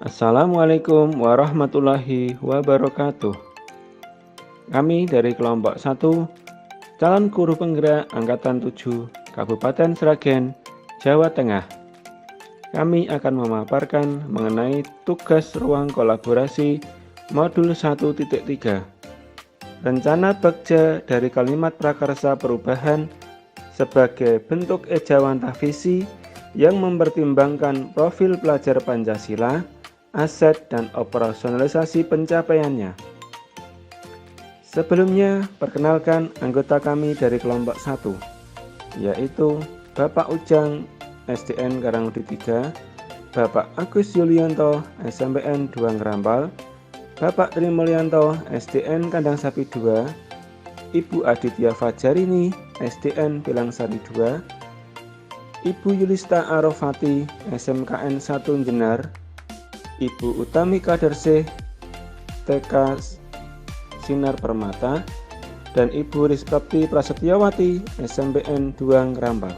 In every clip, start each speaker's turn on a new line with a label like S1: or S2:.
S1: Assalamualaikum warahmatullahi wabarakatuh. Kami dari kelompok 1, calon guru penggerak Angkatan 7, Kabupaten Sragen, Jawa Tengah. Kami akan memaparkan mengenai tugas ruang kolaborasi modul 1.3. Rencana Bagja dari kalimat prakarsa perubahan sebagai bentuk ejawantah visi yang mempertimbangkan profil pelajar Pancasila, aset dan operasionalisasi pencapaiannya. Sebelumnya, perkenalkan anggota kami dari kelompok 1, yaitu Bapak Ujang, SDN Karangudi 3, Bapak Agus Yulianto, SMPN 2 Ngerampal, Bapak Tri Mulyanto, SDN Kandang Sapi 2, Ibu Aditya Fajarini, SDN Pilangsari 2, Ibu Yulista Arofati, SMKN 1 Jenar, Ibu Utami Kadersih, TK Sinar Permata, dan Ibu Rizpapti Prasetyawati, SMPN 2 Ngerampal.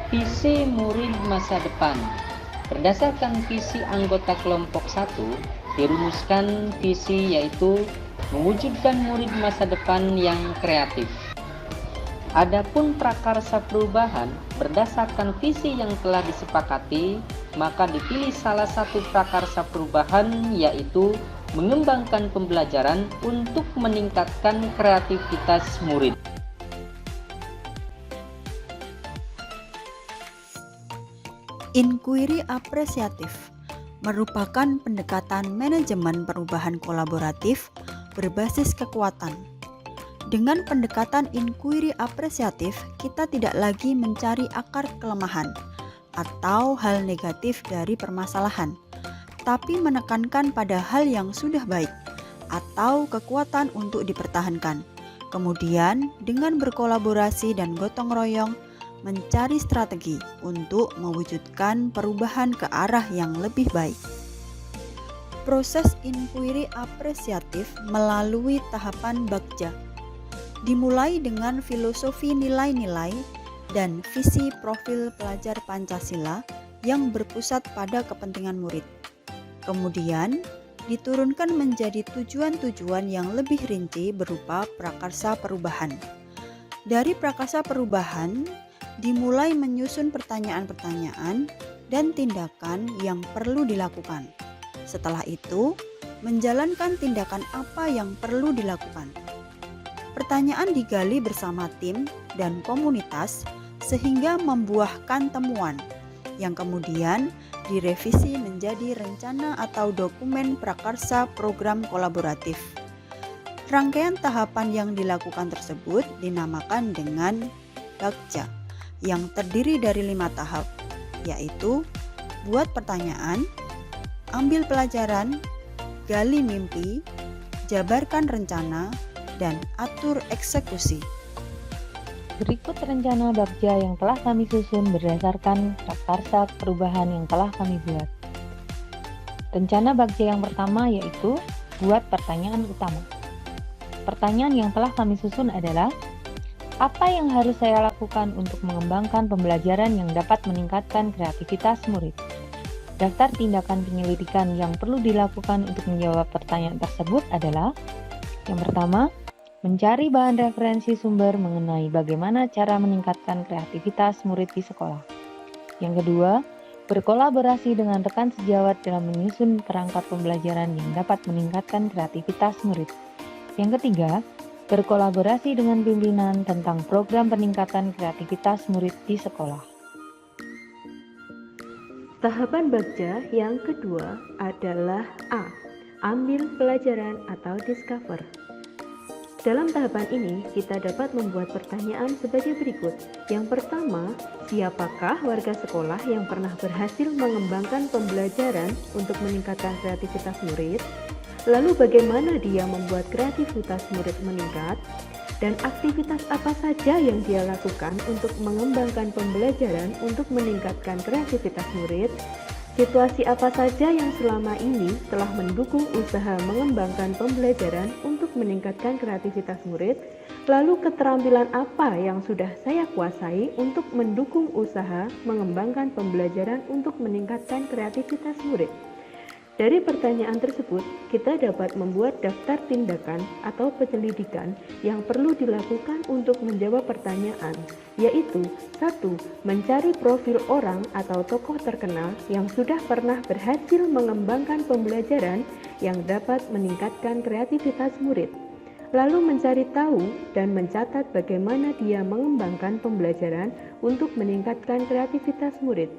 S2: Visi murid masa depan. Berdasarkan visi anggota kelompok 1, dirumuskan visi yaitu mewujudkan murid masa depan yang kreatif. Adapun prakarsa perubahan berdasarkan visi yang telah disepakati, maka dipilih salah satu prakarsa perubahan yaitu mengembangkan pembelajaran untuk meningkatkan kreativitas murid.
S3: Inquiry apresiatif merupakan pendekatan manajemen perubahan kolaboratif berbasis kekuatan. Dengan pendekatan inquiry apresiatif, kita tidak lagi mencari akar kelemahan atau hal negatif dari permasalahan, tapi menekankan pada hal yang sudah baik atau kekuatan untuk dipertahankan. Kemudian, dengan berkolaborasi dan gotong royong, mencari strategi untuk mewujudkan perubahan ke arah yang lebih baik. Proses inquiry apresiatif melalui tahapan Bagja dimulai dengan filosofi nilai-nilai dan visi profil pelajar Pancasila yang berpusat pada kepentingan murid. Kemudian, diturunkan menjadi tujuan-tujuan yang lebih rinci berupa prakarsa perubahan. Dari prakarsa perubahan, dimulai menyusun pertanyaan-pertanyaan dan tindakan yang perlu dilakukan. Setelah itu, menjalankan tindakan apa yang perlu dilakukan. Pertanyaan digali bersama tim dan komunitas sehingga membuahkan temuan yang kemudian direvisi menjadi rencana atau dokumen prakarsa program kolaboratif. Rangkaian tahapan yang dilakukan tersebut dinamakan dengan Bagja yang terdiri dari 5 tahap, yaitu buat pertanyaan, ambil pelajaran, gali mimpi, jabarkan rencana, dan atur eksekusi.
S4: Berikut rencana Bagja yang telah kami susun berdasarkan prakarsa perubahan yang telah kami buat. Rencana Bagja yang pertama yaitu buat pertanyaan utama. Pertanyaan yang telah kami susun adalah, apa yang harus saya lakukan untuk mengembangkan pembelajaran yang dapat meningkatkan kreativitas murid? Daftar tindakan penyelidikan yang perlu dilakukan untuk menjawab pertanyaan tersebut adalah: yang pertama, mencari bahan referensi sumber mengenai bagaimana cara meningkatkan kreativitas murid di sekolah. Yang kedua, berkolaborasi dengan rekan sejawat dalam menyusun perangkat pembelajaran yang dapat meningkatkan kreativitas murid. Yang ketiga, berkolaborasi dengan pimpinan tentang program peningkatan kreativitas murid di sekolah.
S5: Tahapan Bagja yang kedua adalah A. Ambil pelajaran atau discover. Dalam tahapan ini, kita dapat membuat pertanyaan sebagai berikut. Yang pertama, siapakah warga sekolah yang pernah berhasil mengembangkan pembelajaran untuk meningkatkan kreativitas murid? Lalu bagaimana dia membuat kreativitas murid meningkat? dan aktivitas apa saja yang dia lakukan untuk mengembangkan pembelajaran untuk meningkatkan kreativitas murid, situasi apa saja yang selama ini telah mendukung usaha mengembangkan pembelajaran untuk meningkatkan kreativitas murid, lalu keterampilan apa yang sudah saya kuasai untuk mendukung usaha mengembangkan pembelajaran untuk meningkatkan kreativitas murid. Dari pertanyaan tersebut, kita dapat membuat daftar tindakan atau penyelidikan yang perlu dilakukan untuk menjawab pertanyaan, yaitu 1. Mencari profil orang atau tokoh terkenal yang sudah pernah berhasil mengembangkan pembelajaran yang dapat meningkatkan kreativitas murid. Lalu mencari tahu dan mencatat bagaimana dia mengembangkan pembelajaran untuk meningkatkan kreativitas murid.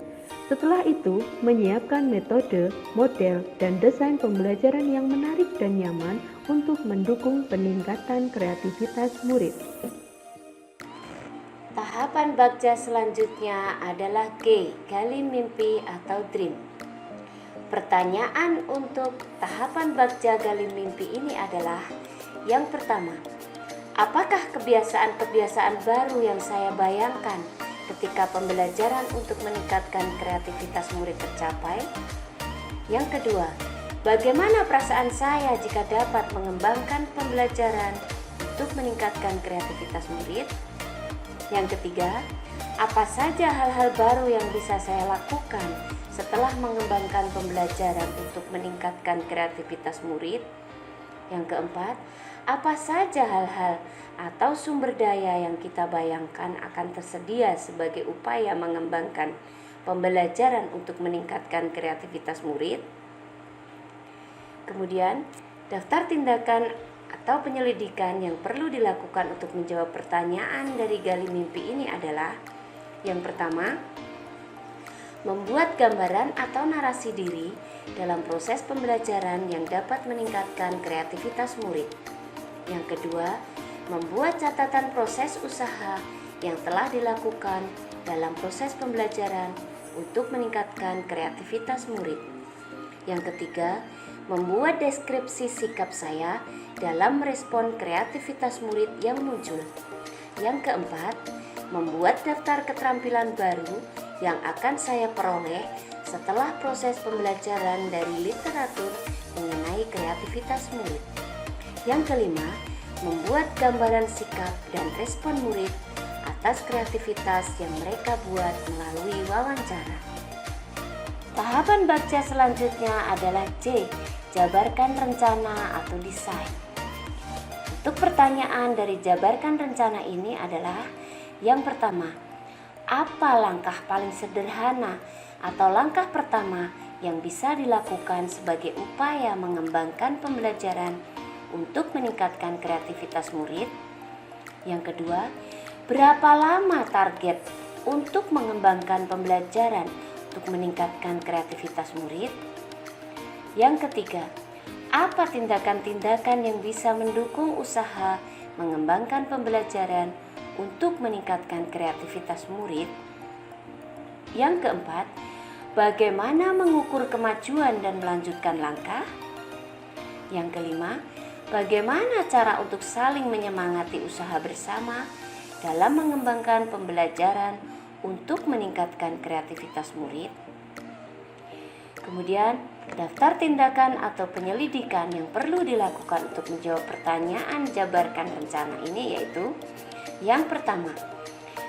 S5: Setelah itu, menyiapkan metode, model, dan desain pembelajaran yang menarik dan nyaman untuk mendukung peningkatan kreativitas murid.
S6: Tahapan Bagja selanjutnya adalah G, gali mimpi atau dream. Pertanyaan untuk tahapan Bagja gali mimpi ini adalah: yang pertama, apakah kebiasaan-kebiasaan baru yang saya bayangkan ketika pembelajaran untuk meningkatkan kreativitas murid tercapai? Yang kedua, bagaimana perasaan saya jika dapat mengembangkan pembelajaran untuk meningkatkan kreativitas murid? Yang ketiga, apa saja hal-hal baru yang bisa saya lakukan setelah mengembangkan pembelajaran untuk meningkatkan kreativitas murid? Yang keempat, apa saja hal-hal atau sumber daya yang kita bayangkan akan tersedia sebagai upaya mengembangkan pembelajaran untuk meningkatkan kreativitas murid? Kemudian, daftar tindakan atau penyelidikan yang perlu dilakukan untuk menjawab pertanyaan dari gali mimpi ini adalah: yang pertama, membuat gambaran atau narasi diri dalam proses pembelajaran yang dapat meningkatkan kreativitas murid. Yang kedua, membuat catatan proses usaha yang telah dilakukan dalam proses pembelajaran untuk meningkatkan kreativitas murid. Yang ketiga, membuat deskripsi sikap saya dalam merespon kreativitas murid yang muncul. Yang keempat, membuat daftar keterampilan baru yang akan saya peroleh setelah proses pembelajaran dari literatur mengenai kreativitas murid. Yang kelima, membuat gambaran sikap dan respon murid atas kreativitas yang mereka buat melalui wawancara. Tahapan Bagja selanjutnya adalah J, jabarkan rencana atau desain. Untuk pertanyaan dari jabarkan rencana ini adalah: yang pertama, apa langkah paling sederhana atau langkah pertama yang bisa dilakukan sebagai upaya mengembangkan pembelajaran untuk meningkatkan kreativitas murid? Yang kedua, berapa lama target untuk mengembangkan pembelajaran untuk meningkatkan kreativitas murid? Yang ketiga, apa tindakan-tindakan yang bisa mendukung usaha mengembangkan pembelajaran untuk meningkatkan kreativitas murid? Yang keempat, bagaimana mengukur kemajuan dan melanjutkan langkah? Yang kelima, bagaimana cara untuk saling menyemangati usaha bersama dalam mengembangkan pembelajaran untuk meningkatkan kreativitas murid? Kemudian, daftar tindakan atau penyelidikan yang perlu dilakukan untuk menjawab pertanyaan jabarkan rencana ini yaitu: yang pertama,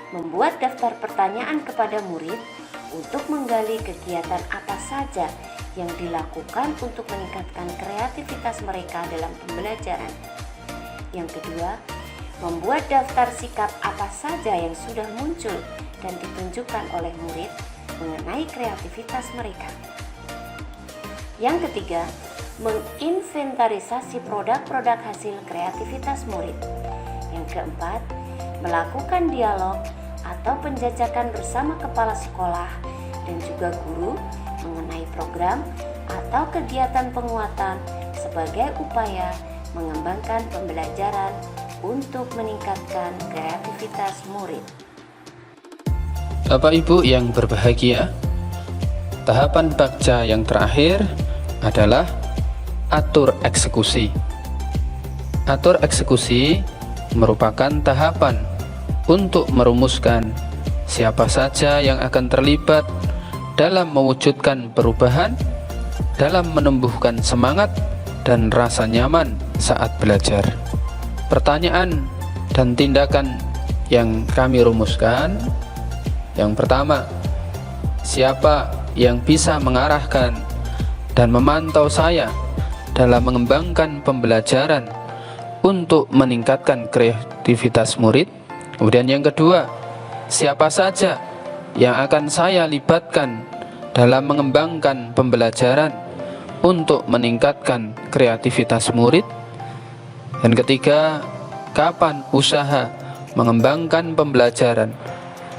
S6: membuat daftar pertanyaan kepada murid untuk menggali kegiatan apa saja yang dilakukan untuk meningkatkan kreativitas mereka dalam pembelajaran. Yang kedua, membuat daftar sikap apa saja yang sudah muncul dan ditunjukkan oleh murid mengenai kreativitas mereka. Yang ketiga, menginventarisasi produk-produk hasil kreativitas murid. Yang keempat, melakukan dialog atau penjajakan bersama kepala sekolah dan juga guru mengenai program atau kegiatan penguatan sebagai upaya mengembangkan pembelajaran untuk meningkatkan kreativitas murid.
S7: Bapak Ibu yang berbahagia, tahapan Bagja yang terakhir adalah atur eksekusi. Atur eksekusi merupakan tahapan untuk merumuskan siapa saja yang akan terlibat dalam mewujudkan perubahan, dalam menumbuhkan semangat dan rasa nyaman saat belajar. Pertanyaan dan tindakan yang kami rumuskan, yang pertama, siapa yang bisa mengarahkan dan memantau saya dalam mengembangkan pembelajaran untuk meningkatkan kreativitas murid? Kemudian yang kedua, siapa saja yang akan saya libatkan dalam mengembangkan pembelajaran untuk meningkatkan kreativitas murid? Dan ketiga, kapan usaha mengembangkan pembelajaran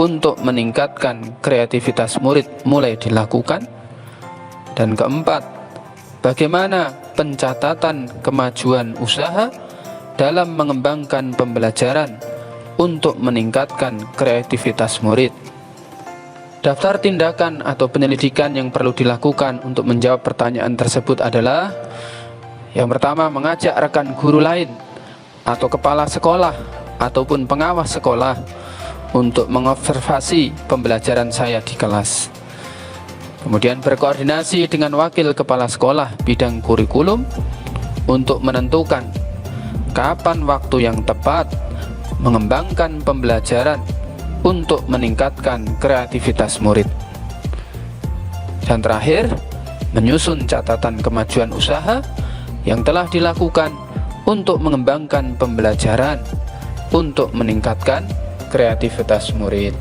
S7: untuk meningkatkan kreativitas murid mulai dilakukan? Dan keempat, bagaimana pencatatan kemajuan usaha dalam mengembangkan pembelajaran untuk meningkatkan kreativitas murid? Daftar tindakan atau penyelidikan yang perlu dilakukan untuk menjawab pertanyaan tersebut adalah: yang pertama, mengajak rekan guru lain atau kepala sekolah ataupun pengawas sekolah untuk mengobservasi pembelajaran saya di kelas. Kemudian berkoordinasi dengan wakil kepala sekolah bidang kurikulum untuk menentukan kapan waktu yang tepat mengembangkan pembelajaran untuk meningkatkan kreativitas murid. Dan terakhir, menyusun catatan kemajuan usaha yang telah dilakukan untuk mengembangkan pembelajaran untuk meningkatkan kreativitas murid.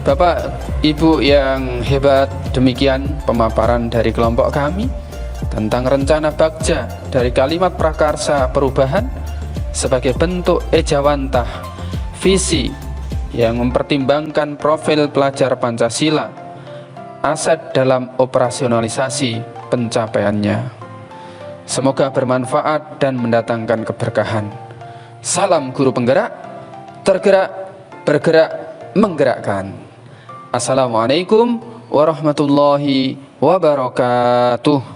S7: Bapak, Ibu yang hebat, demikian pemaparan dari kelompok kami tentang rencana Bagja dari kalimat prakarsa perubahan sebagai bentuk ejawantah visi yang mempertimbangkan profil pelajar Pancasila, aset dalam operasionalisasi pencapaiannya. Semoga bermanfaat dan mendatangkan keberkahan. Salam guru penggerak, tergerak, bergerak, menggerakkan. Assalamualaikum warahmatullahi wabarakatuh.